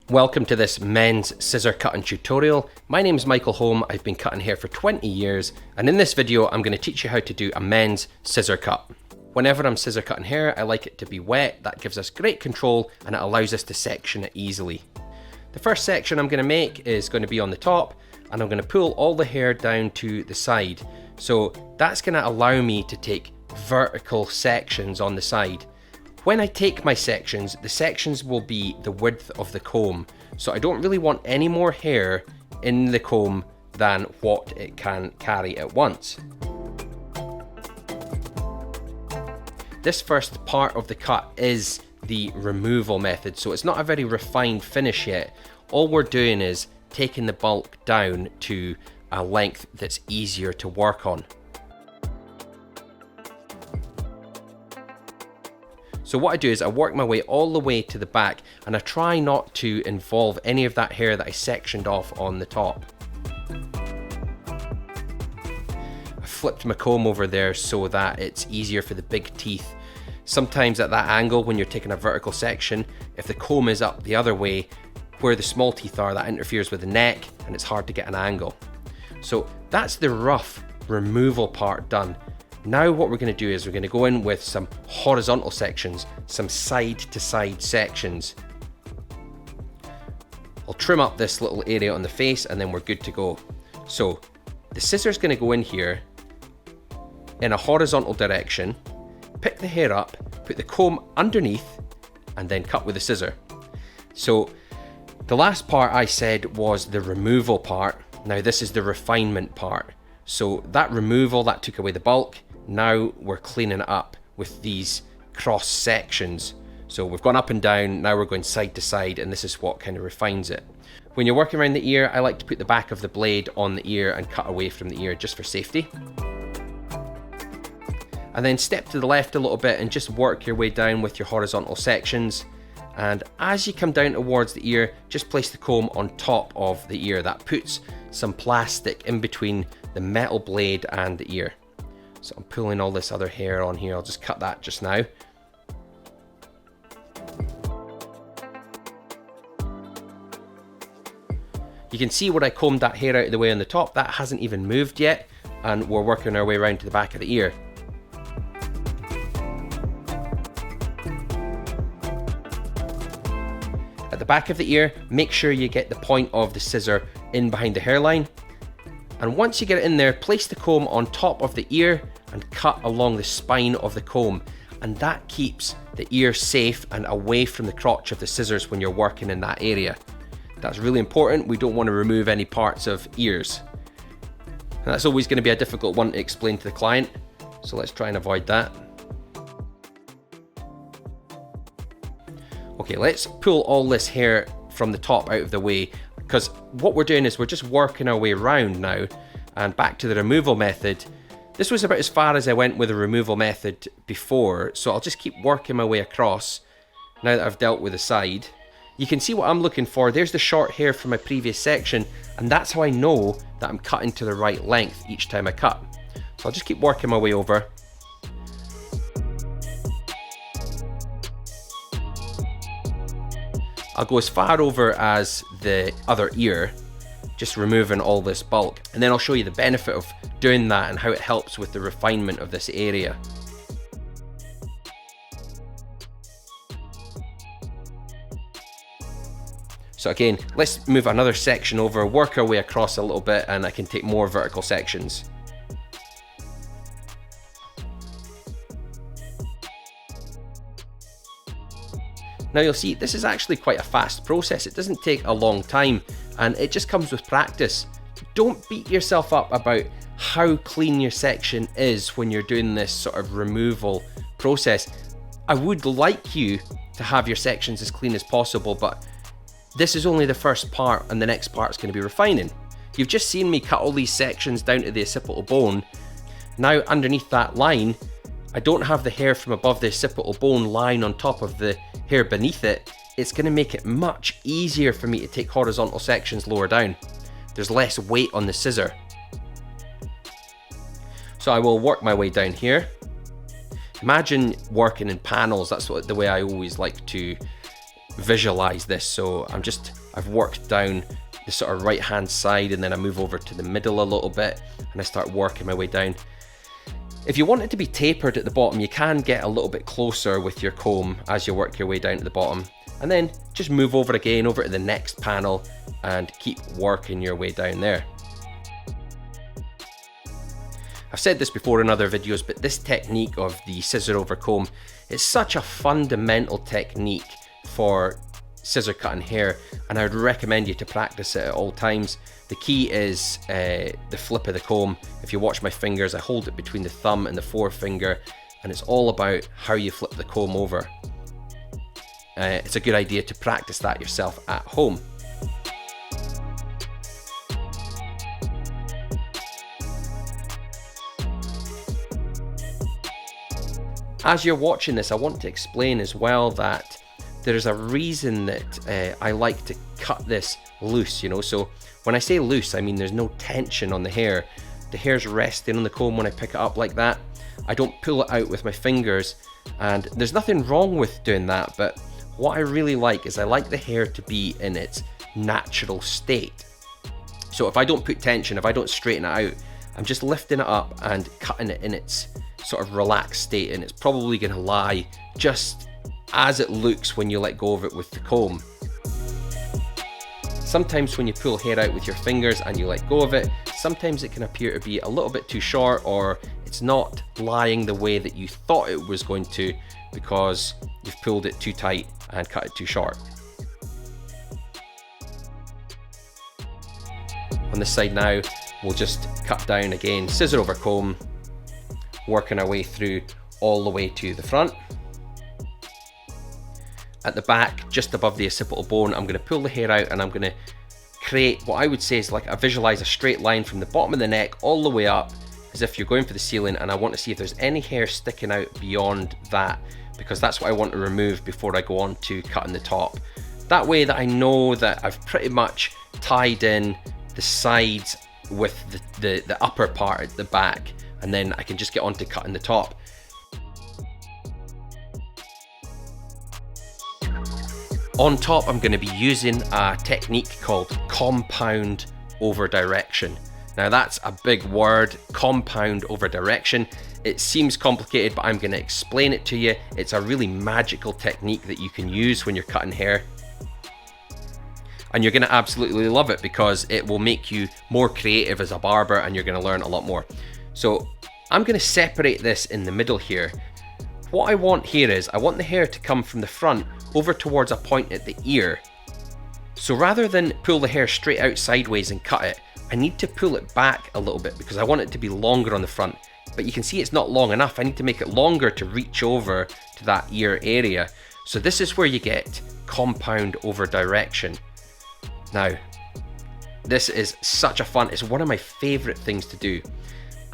Welcome to this men's scissor cutting tutorial. My name is Michael Holm. I've been cutting hair for 20 years, and in this video I'm going to teach you how to do a men's scissor cut. Whenever I'm scissor cutting hair, I like it to be wet. That gives us great control and it allows us to section it easily. The first section I'm going to make is going to be on the top, and I'm going to pull all the hair down to the side. So that's going to allow me to take vertical sections on the side. When I take my sections, the sections will be the width of the comb. So I don't really want any more hair in the comb than what it can carry at once. This first part of the cut is the removal method, so it's not a very refined finish yet. All we're doing is taking the bulk down to a length that's easier to work on. So what I do is I work my way all the way to the back, and I try not to involve any of that hair that I sectioned off on the top. I flipped my comb over there so that it's easier for the big teeth. Sometimes at that angle when you're taking a vertical section, if the comb is up the other way, where the small teeth are, that interferes with the neck and it's hard to get an angle. So that's the rough removal part done. Now what we're going to do is we're going to go in with some horizontal sections, some side to side sections. I'll trim up this little area on the face and then we're good to go. So the scissor's going to go in here in a horizontal direction, pick the hair up, put the comb underneath, and then cut with the scissor. So the last part I said was the removal part. Now this is the refinement part. So that removal, that took away the bulk. Now we're cleaning it up with these cross sections. So we've gone up and down, now we're going side to side, and this is what kind of refines it. When you're working around the ear, I like to put the back of the blade on the ear and cut away from the ear just for safety. And then step to the left a little bit and just work your way down with your horizontal sections. And as you come down towards the ear, just place the comb on top of the ear. That puts some plastic in between the metal blade and the ear. So I'm pulling all this other hair on here. I'll just cut that just now. You can see where I combed that hair out of the way on the top. That hasn't even moved yet, and we're working our way around to the back of the ear. At the back of the ear, make sure you get the point of the scissor in behind the hairline. And once you get it in there, place the comb on top of the ear and cut along the spine of the comb. And that keeps the ear safe and away from the crotch of the scissors when you're working in that area. That's really important. We don't want to remove any parts of ears. And that's always going to be a difficult one to explain to the client. So let's try and avoid that. Okay, let's pull all this hair from the top out of the way, because what we're doing is we're just working our way around now. And back to the removal method. This was about as far as I went with the removal method before, so I'll just keep working my way across now that I've dealt with the side. You can see what I'm looking for. There's the short hair from my previous section, and that's how I know that I'm cutting to the right length each time I cut. So I'll just keep working my way over. I'll go as far over as the other ear, just removing all this bulk, and then I'll show you the benefit of doing that and how it helps with the refinement of this area. So again, let's move another section over, work our way across a little bit, and I can take more vertical sections. Now you'll see this is actually quite a fast process. It doesn't take a long time, and it just comes with practice. Don't beat yourself up about how clean your section is when you're doing this sort of removal process. I would like you to have your sections as clean as possible, but this is only the first part, and the next part is going to be refining. You've just seen me cut all these sections down to the occipital bone. Now underneath that line, I don't have the hair from above the occipital bone lying on top of the hair beneath it. It's going to make it much easier for me to take horizontal sections lower down. There's less weight on the scissor. So I will work my way down here. Imagine working in panels. That's the way I always like to visualize this. So I've worked down the sort of right hand side, and then I move over to the middle a little bit, and I start working my way down. If you want it to be tapered at the bottom, you can get a little bit closer with your comb as you work your way down to the bottom, and then just move over again over to the next panel and keep working your way down there. I've said this before in other videos, but this technique of the scissor over comb is such a fundamental technique for scissor cutting hair, and I would recommend you to practice it at all times. The key is the flip of the comb. If you watch my fingers, I hold it between the thumb and the forefinger, and it's all about how you flip the comb over. It's a good idea to practice that yourself at home. As you're watching this, I want to explain as well that there's a reason that I like to cut this loose, you know. So when I say loose, I mean there's no tension on the hair. The hair's resting on the comb when I pick it up like that. I don't pull it out with my fingers, and there's nothing wrong with doing that, but what I really like is I like the hair to be in its natural state. So if I don't put tension, if I don't straighten it out, I'm just lifting it up and cutting it in its sort of relaxed state, and it's probably going to lie just as it looks when you let go of it with the comb. Sometimes when you pull hair out with your fingers and you let go of it, sometimes it can appear to be a little bit too short, or it's not lying the way that you thought it was going to because you've pulled it too tight and cut it too short. On this side now, we'll just cut down again, scissor over comb, working our way through all the way to the front. At the back, just above the occipital bone, I'm going to pull the hair out, and I'm going to create what I would say is like visualize a straight line from the bottom of the neck all the way up as if you're going for the ceiling, and I want to see if there's any hair sticking out beyond that, because that's what I want to remove before I go on to cutting the top. That way that I know that I've pretty much tied in the sides with the upper part at the back, and then I can just get on to cutting the top. On top, I'm going to be using a technique called compound over direction. Now that's a big word, compound over direction. It seems complicated, but I'm going to explain it to you. It's a really magical technique that you can use when you're cutting hair. And you're going to absolutely love it because it will make you more creative as a barber, and you're going to learn a lot more. So I'm going to separate this in the middle here. What I want here is I want the hair to come from the front over towards a point at the ear. So rather than pull the hair straight out sideways and cut it, I need to pull it back a little bit because I want it to be longer on the front. But you can see it's not long enough. I need to make it longer to reach over to that ear area. So this is where you get compound over direction. Now, this is such a fun, it's one of my favorite things to do.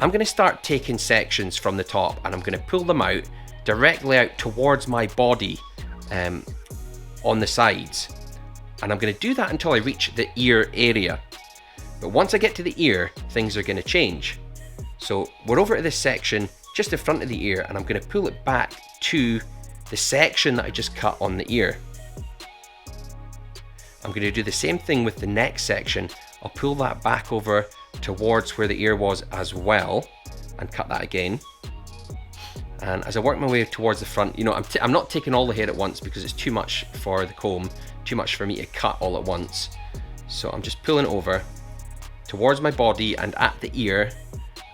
I'm going to start taking sections from the top, and I'm going to pull them out directly out towards my body on the sides, and I'm going to do that until I reach the ear area. But once I get to the ear, things are going to change. So we're over to this section just in front of the ear, and I'm going to pull it back to the section that I just cut on the ear. I'm going to do the same thing with the next section. I'll pull that back over towards where the ear was as well and cut that again. And as I work my way towards the front, you know, I'm not taking all the hair at once because it's too much for the comb, too much for me to cut all at once. So I'm just pulling over towards my body and at the ear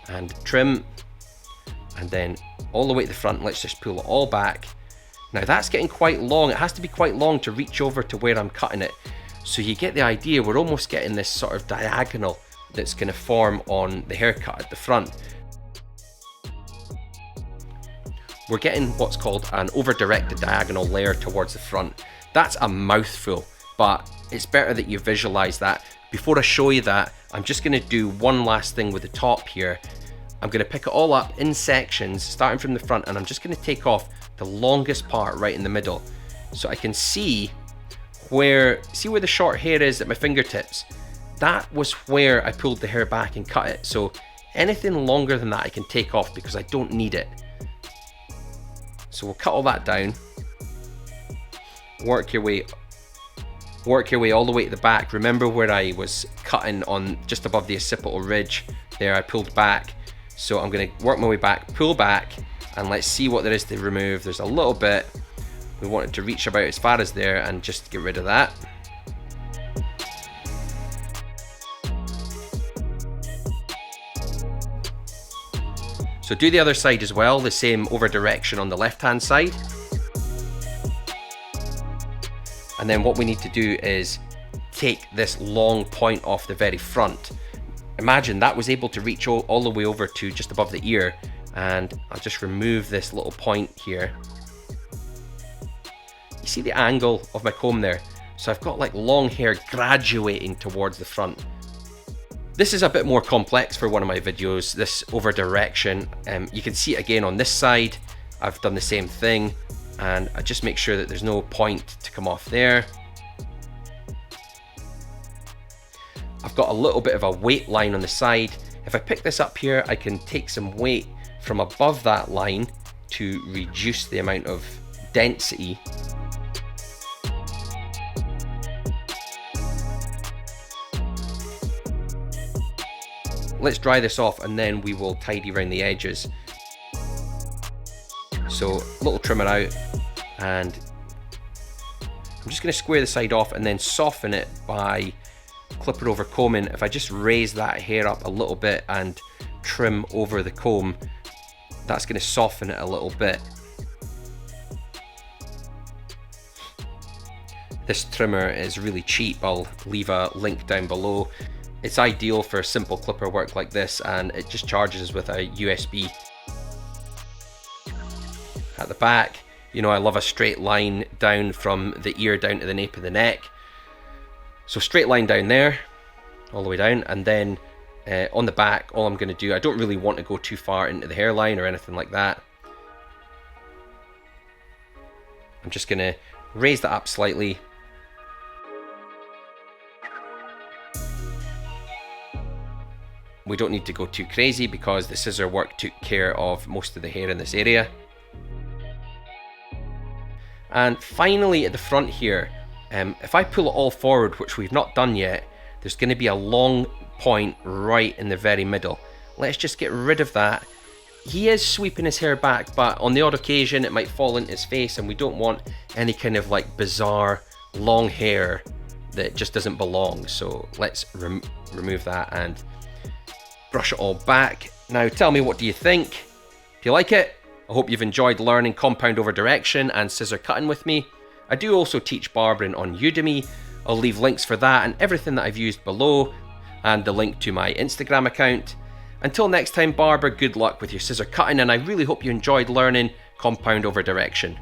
and trim, and then all the way to the front. Let's just pull it all back. Now that's getting quite long. It has to be quite long to reach over to where I'm cutting it. So you get the idea, we're almost getting this sort of diagonal that's going to form on the haircut at the front. We're getting what's called an over-directed diagonal layer towards the front. That's a mouthful, but it's better that you visualize that. Before I show you that, I'm just going to do one last thing with the top here. I'm going to pick it all up in sections, starting from the front, and I'm just going to take off the longest part right in the middle. So I can see where the short hair is at my fingertips. That was where I pulled the hair back and cut it. So anything longer than that I can take off because I don't need it. So we'll cut all that down. work your way all the way to the back. Remember where I was cutting on just above the occipital ridge there, I pulled back. So I'm going to work my way back, pull back, and let's see what there is to remove. There's a little bit. We want it to reach about as far as there and just get rid of that. So do the other side as well, the same over direction on the left hand side. And then what we need to do is take this long point off the very front. Imagine that was able to reach all the way over to just above the ear, and I'll just remove this little point here. You see the angle of my comb there? So I've got like long hair graduating towards the front. This is a bit more complex for one of my videos, this over direction. You can see it again on this side. I've done the same thing, and I just make sure that there's no point to come off there. I've got a little bit of a weight line on the side. If I pick this up here, I can take some weight from above that line to reduce the amount of density. Let's dry this off and then we will tidy around the edges. So a little trimmer out, and I'm just going to square the side off and then soften it by clipper over combing. If I just raise that hair up a little bit and trim over the comb, that's going to soften it a little bit. This trimmer is really cheap. I'll leave a link down below. It's ideal for simple clipper work like this, and it just charges with a USB. At the back, you know, I love a straight line down from the ear down to the nape of the neck. So straight line down there, all the way down, and then on the back, all I'm going to do, I don't really want to go too far into the hairline or anything like that. I'm just going to raise that up slightly. We don't need to go too crazy because the scissor work took care of most of the hair in this area. And finally at the front here, if I pull it all forward, which we've not done yet, there's going to be a long point right in the very middle. Let's just get rid of that. He is sweeping his hair back, but on the odd occasion it might fall into his face, and we don't want any kind of like bizarre long hair that just doesn't belong. So let's remove that and brush it all back. Now tell me, what do you think? If you like it, I hope you've enjoyed learning compound over direction and scissor cutting with me. I do also teach barbering on Udemy. I'll leave links for that and everything that I've used below, and the link to my Instagram account. Until next time, barber, good luck with your scissor cutting, and I really hope you enjoyed learning compound over direction.